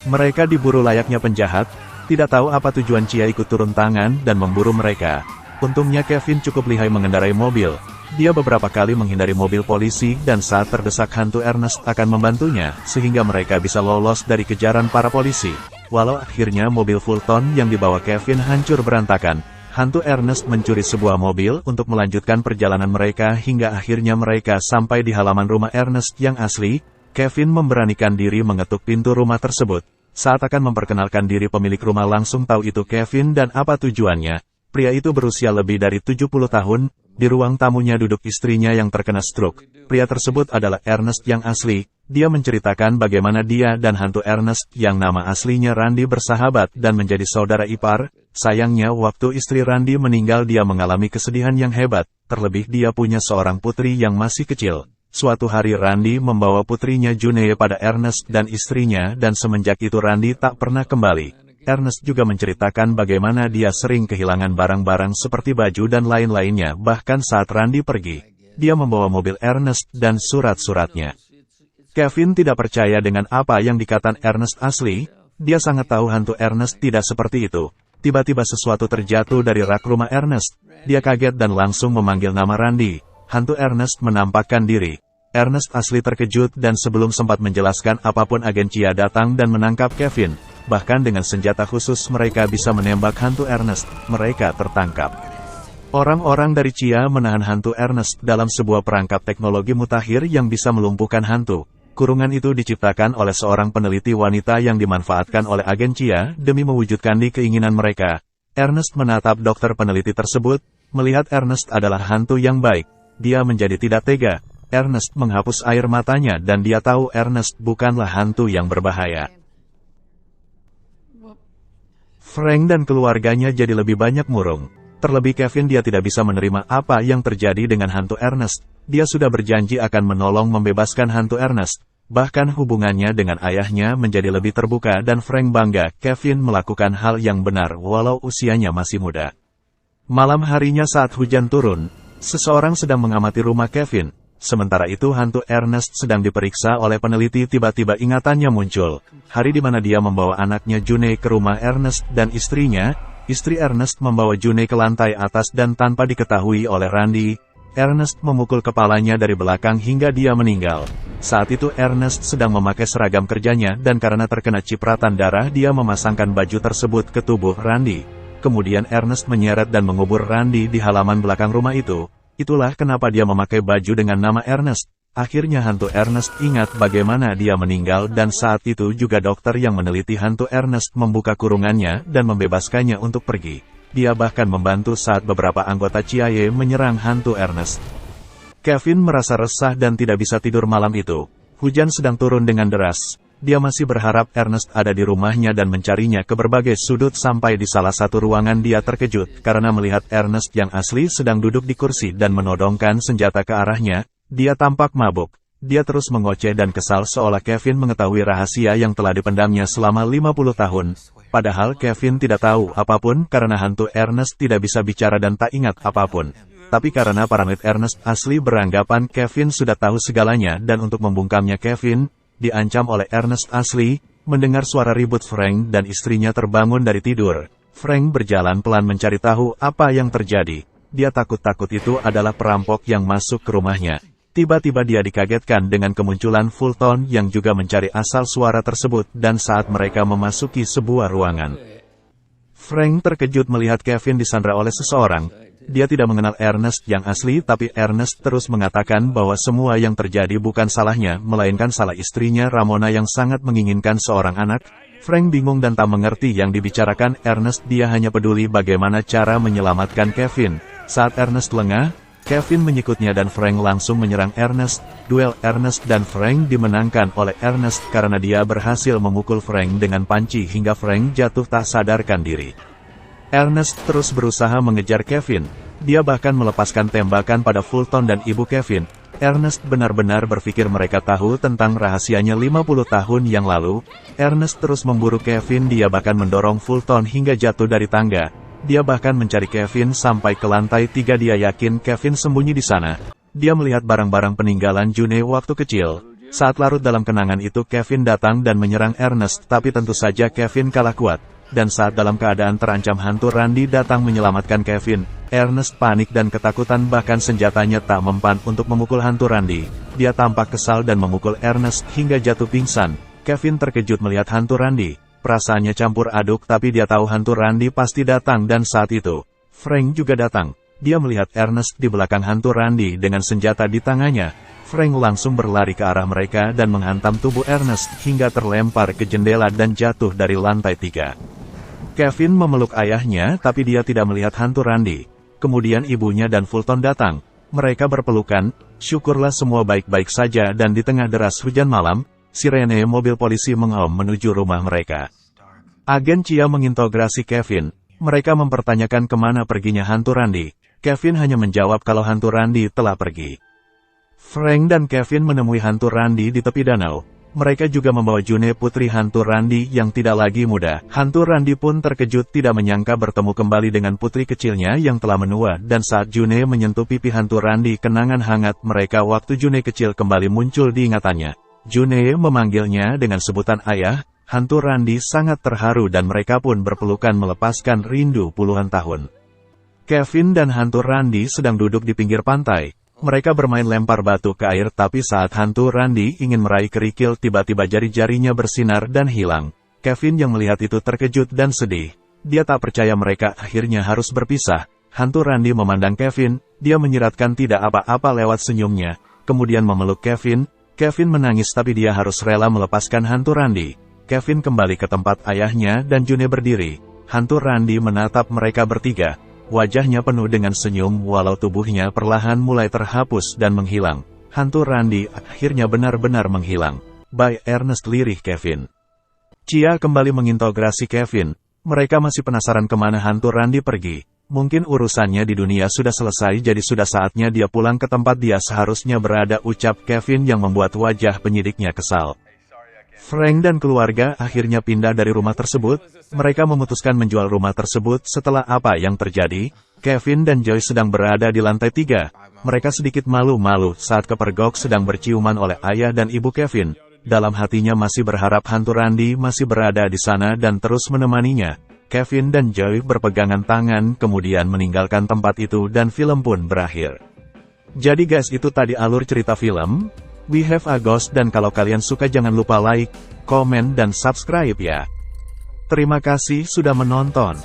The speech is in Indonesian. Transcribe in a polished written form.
Mereka diburu layaknya penjahat, tidak tahu apa tujuan Chia ikut turun tangan dan memburu mereka. Untungnya Kevin cukup lihai mengendarai mobil. Dia beberapa kali menghindari mobil polisi dan saat terdesak hantu Ernest akan membantunya, sehingga mereka bisa lolos dari kejaran para polisi. Walau akhirnya mobil Fulton yang dibawa Kevin hancur berantakan, hantu Ernest mencuri sebuah mobil untuk melanjutkan perjalanan mereka hingga akhirnya mereka sampai di halaman rumah Ernest yang asli. Kevin memberanikan diri mengetuk pintu rumah tersebut. Saat akan memperkenalkan diri pemilik rumah langsung tahu itu Kevin dan apa tujuannya. Pria itu berusia lebih dari 70 tahun, di ruang tamunya duduk istrinya yang terkena stroke. Pria tersebut adalah Ernest yang asli. Dia menceritakan bagaimana dia dan hantu Ernest yang nama aslinya Randy bersahabat dan menjadi saudara ipar. Sayangnya waktu istri Randy meninggal dia mengalami kesedihan yang hebat, terlebih dia punya seorang putri yang masih kecil. Suatu hari Randy membawa putrinya Junee pada Ernest dan istrinya dan semenjak itu Randy tak pernah kembali. Ernest juga menceritakan bagaimana dia sering kehilangan barang-barang seperti baju dan lain-lainnya bahkan saat Randy pergi. Dia membawa mobil Ernest dan surat-suratnya. Kevin tidak percaya dengan apa yang dikatakan Ernest asli. Dia sangat tahu hantu Ernest tidak seperti itu. Tiba-tiba sesuatu terjatuh dari rak rumah Ernest. Dia kaget dan langsung memanggil nama Randy. Hantu Ernest menampakkan diri. Ernest asli terkejut dan sebelum sempat menjelaskan apapun agen Chia datang dan menangkap Kevin. Bahkan dengan senjata khusus mereka bisa menembak hantu Ernest. Mereka tertangkap. Orang-orang dari Chia menahan hantu Ernest dalam sebuah perangkap teknologi mutakhir yang bisa melumpuhkan hantu. Kurungan itu diciptakan oleh seorang peneliti wanita yang dimanfaatkan oleh agen Chia demi mewujudkan keinginan mereka. Ernest menatap dokter peneliti tersebut. Melihat Ernest adalah hantu yang baik, dia menjadi tidak tega. Ernest menghapus air matanya dan dia tahu Ernest bukanlah hantu yang berbahaya. Frank dan keluarganya jadi lebih banyak murung. Terlebih Kevin dia tidak bisa menerima apa yang terjadi dengan hantu Ernest. Dia sudah berjanji akan menolong membebaskan hantu Ernest. Bahkan hubungannya dengan ayahnya menjadi lebih terbuka dan Frank bangga Kevin melakukan hal yang benar walau usianya masih muda. Malam harinya saat hujan turun, seseorang sedang mengamati rumah Kevin. Sementara itu hantu Ernest sedang diperiksa oleh peneliti tiba-tiba ingatannya muncul. Hari di mana dia membawa anaknya Junee ke rumah Ernest dan istrinya. Istri Ernest membawa Junee ke lantai atas dan tanpa diketahui oleh Randy, Ernest memukul kepalanya dari belakang hingga dia meninggal. Saat itu Ernest sedang memakai seragam kerjanya dan karena terkena cipratan darah dia memasangkan baju tersebut ke tubuh Randy. Kemudian Ernest menyeret dan mengubur Randy di halaman belakang rumah itu. Itulah kenapa dia memakai baju dengan nama Ernest. Akhirnya hantu Ernest ingat bagaimana dia meninggal dan saat itu juga dokter yang meneliti hantu Ernest membuka kurungannya dan membebaskannya untuk pergi. Dia bahkan membantu saat beberapa anggota Chia menyerang hantu Ernest. Kevin merasa resah dan tidak bisa tidur malam itu. Hujan sedang turun dengan deras. Dia masih berharap Ernest ada di rumahnya dan mencarinya ke berbagai sudut sampai di salah satu ruangan dia terkejut karena melihat Ernest yang asli sedang duduk di kursi dan menodongkan senjata ke arahnya. Dia tampak mabuk. Dia terus mengoceh dan kesal seolah Kevin mengetahui rahasia yang telah dipendamnya selama 50 tahun. Padahal Kevin tidak tahu apapun karena hantu Ernest tidak bisa bicara dan tak ingat apapun. Tapi karena paranoid Ernest asli beranggapan Kevin sudah tahu segalanya dan untuk membungkamnya Kevin diancam oleh Ernest asli. Mendengar suara ribut Frank dan istrinya terbangun dari tidur. Frank berjalan pelan mencari tahu apa yang terjadi. Dia takut-takut itu adalah perampok yang masuk ke rumahnya. Tiba-tiba dia dikagetkan dengan kemunculan Fulton yang juga mencari asal suara tersebut dan saat mereka memasuki sebuah ruangan. Frank terkejut melihat Kevin disandra oleh seseorang. Dia tidak mengenal Ernest yang asli tapi Ernest terus mengatakan bahwa semua yang terjadi bukan salahnya, melainkan salah istrinya Ramona yang sangat menginginkan seorang anak. Frank bingung dan tak mengerti yang dibicarakan Ernest, dia hanya peduli bagaimana cara menyelamatkan Kevin. Saat Ernest lengah, Kevin menyikutnya dan Frank langsung menyerang Ernest. Duel Ernest dan Frank dimenangkan oleh Ernest karena dia berhasil memukul Frank dengan panci hingga Frank jatuh tak sadarkan diri. Ernest terus berusaha mengejar Kevin. Dia bahkan melepaskan tembakan pada Fulton dan ibu Kevin. Ernest benar-benar berpikir mereka tahu tentang rahasianya 50 tahun yang lalu. Ernest terus memburu Kevin, dia bahkan mendorong Fulton hingga jatuh dari tangga. Dia bahkan mencari Kevin sampai ke lantai 3. Dia yakin Kevin sembunyi di sana. Dia melihat barang-barang peninggalan Junee waktu kecil. Saat larut dalam kenangan itu Kevin datang dan menyerang Ernest, tapi tentu saja Kevin kalah kuat. Dan saat dalam keadaan terancam hantu Randy datang menyelamatkan Kevin, Ernest panik dan ketakutan, bahkan senjatanya tak mempan untuk memukul hantu Randy. Dia tampak kesal dan memukul Ernest hingga jatuh pingsan. Kevin terkejut melihat hantu Randy. Perasaannya campur aduk, tapi dia tahu hantu Randy pasti datang, dan saat itu, Frank juga datang. Dia melihat Ernest di belakang hantu Randy dengan senjata di tangannya. Frank langsung berlari ke arah mereka dan menghantam tubuh Ernest hingga terlempar ke jendela dan jatuh dari lantai 3. Kevin memeluk ayahnya, tapi dia tidak melihat hantu Randy. Kemudian ibunya dan Fulton datang. Mereka berpelukan, syukurlah semua baik-baik saja, dan di tengah deras hujan malam, sirene mobil polisi mengaum menuju rumah mereka. Agen Chia menginterogasi Kevin. Mereka mempertanyakan kemana perginya hantu Randy. Kevin hanya menjawab kalau hantu Randy telah pergi. Frank dan Kevin menemui hantu Randy di tepi danau. Mereka juga membawa June, putri hantu Randy yang tidak lagi muda. Hantu Randy pun terkejut tidak menyangka bertemu kembali dengan putri kecilnya yang telah menua, dan saat June menyentuh pipi hantu Randy, kenangan hangat mereka waktu June kecil kembali muncul di ingatannya. June memanggilnya dengan sebutan ayah. Hantu Randy sangat terharu dan mereka pun berpelukan melepaskan rindu puluhan tahun. Kevin dan hantu Randy sedang duduk di pinggir pantai. Mereka bermain lempar batu ke air, tapi saat hantu Randy ingin meraih kerikil, tiba-tiba jari-jarinya bersinar dan hilang. Kevin yang melihat itu terkejut dan sedih. Dia tak percaya mereka akhirnya harus berpisah. Hantu Randy memandang Kevin, dia menyiratkan tidak apa-apa lewat senyumnya, kemudian memeluk Kevin. Kevin menangis, tapi dia harus rela melepaskan hantu Randy. Kevin kembali ke tempat ayahnya dan June berdiri. Hantu Randy menatap mereka bertiga. Wajahnya penuh dengan senyum walau tubuhnya perlahan mulai terhapus dan menghilang. Hantu Randy akhirnya benar-benar menghilang. By Ernest, lirih Kevin. Chia kembali menginterogasi Kevin. Mereka masih penasaran kemana hantu Randy pergi. Mungkin urusannya di dunia sudah selesai, jadi sudah saatnya dia pulang ke tempat dia seharusnya berada, ucap Kevin yang membuat wajah penyidiknya kesal. Frank dan keluarga akhirnya pindah dari rumah tersebut. Mereka memutuskan menjual rumah tersebut setelah apa yang terjadi. Kevin dan Joy sedang berada di lantai 3. Mereka sedikit malu-malu saat kepergok sedang berciuman oleh ayah dan ibu Kevin. Dalam hatinya masih berharap hantu Randy masih berada di sana dan terus menemaninya. Kevin dan Joy berpegangan tangan kemudian meninggalkan tempat itu dan film pun berakhir. Jadi guys, itu tadi alur cerita film We Have a Ghost, dan kalau kalian suka jangan lupa like, komen, dan subscribe ya. Terima kasih sudah menonton.